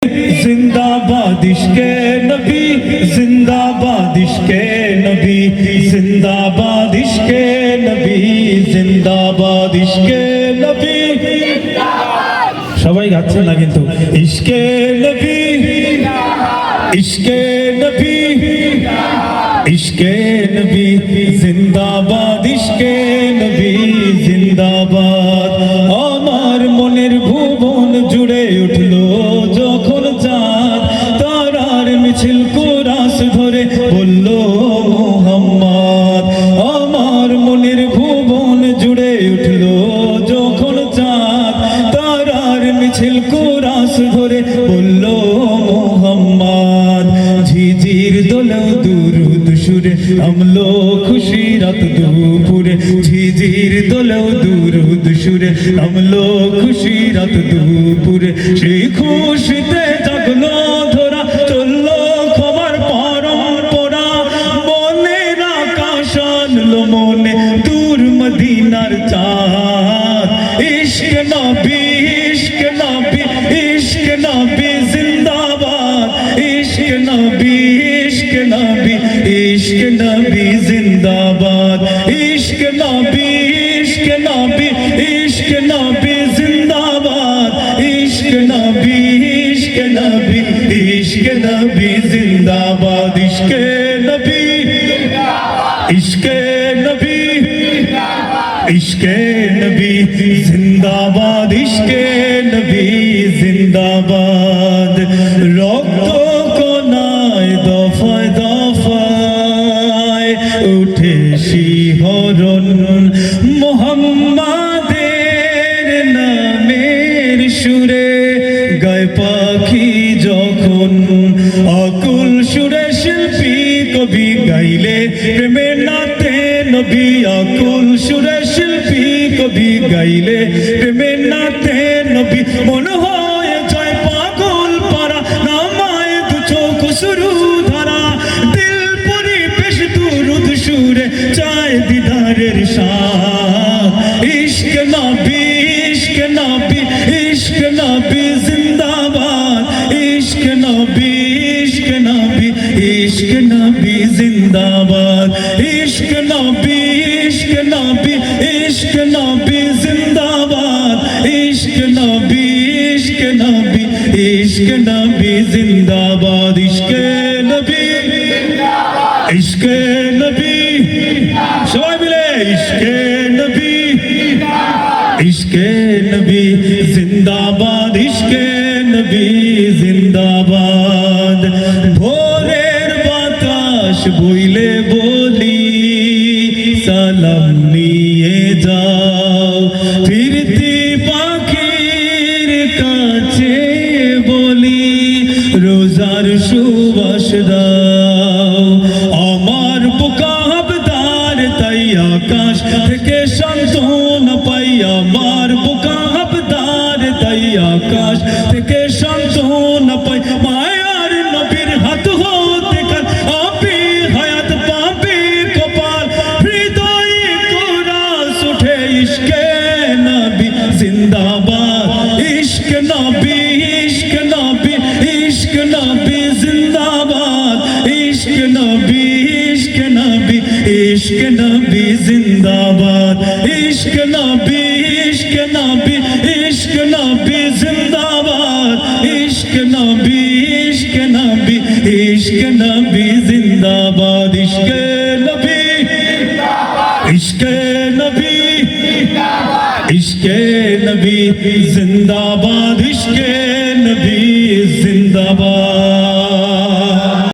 जिंदाबाद इश्के नबी, जिंदाबाद इश्के नबी, जिंदाबाद इश्के नबी, जिंदाबाद इश्के नबी। সবাই গাচ্ছে না কিন্তু ইশকে নবী, ইশকে নবী, ইশকে নবী, জিন্দাবাদ ইশকে নবী, জিন্দাবাদ। আমার মনের ভুবন জুড়ে উঠলো যখন চাঁদ, তারার মিছিল কোরাস ধরে বলল মুহাম্মদ। আমার মনের ভুবন জুড়ে উঠলো যখন চাঁদ, তারার মিছিল কোরাস ধরে বলল মুহাম্মদ। ঝিঝির দোলেও দুরুদ সুরে আমলো খুশি রাত দুপুরে, ঝিঝির দোলেও দুরুদ সুরে আমলো খুশি রাত দুপুরে। সেই খুশিতে জাগলো ধরা, চললো ক্ষমার পরম্পরা, মনের আকাশ আনলো মনে দূর মদিনার চাঁদ। ইশক নবী, ইশক নবী, ইশক নবী জিন্দাবাদ, ইশক নবী, ইশক নবী, ইশক নবী জিন্দাবাদ, ইশক নবী, ইশক নবী, ইশক নবী জিন্দাবাদ, ইশক নবী, ইশক নবী, ইশক নবী জিন্দাবাদ, ইশকে নবী, ইশকে নবী, ইশকে নবী জিন্দাবাদ, ইশকে নবী জিন্দাবাদ। রক্ত কোনায় দফায় দফায় উঠে শিহরণ, মুহাম্মাদের নামের সুরে গায় পাখি যখন, আকুল সুরে শিল্পী কবি গাইলে প্রেমের নাতে নবী, আকুল সুরে শিল্পী কবি গাইলে প্রেমের নাতে নবী। মন হয়ে যায় পাগল পারা, নামায় দু চোখ শুরু ধারা, দিল পরিবেশ দুরুদ সুরে চায় দিদারের শাহ। ইশক নবী, ইশক নবী, ইশক নবী জিন্দাবাদ, ইশক নবী, ইশক নবী, ইশক নবী জিন্দাবাদ, ইশক নবী, ইশক নবী, ইশক নবী জিন্দাবাদ, ইশক নবী, ইশক নবী, ইশক নবী জিন্দাবাদ, ইশকে নবী, ইশকে নবী। সবাই মিলে ইশকে নবী, ইশকে নবী জিন্দাবাদ, ইশকে নবী জিন্দাবাদ। ভোরের বাতাস বইলে বলি সালাম নিয়ে যাও, ফিরতি পাখির কাছে বলি রোজার সুবাস দাও। আমার বুকা হাবদার তাই আকাশ থেকে সান্ত্বনা পাই, আমার বুকা হাবদার তাই আকাশ থেকে সান্ত্বনা পাই। মায়ার নবীর হাত হতে কাল আপি হায়াত পাবে কপাল, হৃদয়ে কোরাস উঠে ইশকে নবী জিন্দাবাদ, ইশক নবী, ইশক নবী, ইশক নবী জিন্দাবাদ, ইশক নবী, ইশক নবী, ইশক নবী জিন্দাবাদ, ইশক নবী, ইশক নবী, ইশক নবী জিন্দাবাদ, ইশক নবী, ইশক নবী, ইশক নবী জিন্দাবাদ, ইশকে নবী, ইশকে নবী, ইশকে নবী জিন্দাবাদ, ইশকে নবী জিন্দাবাদ।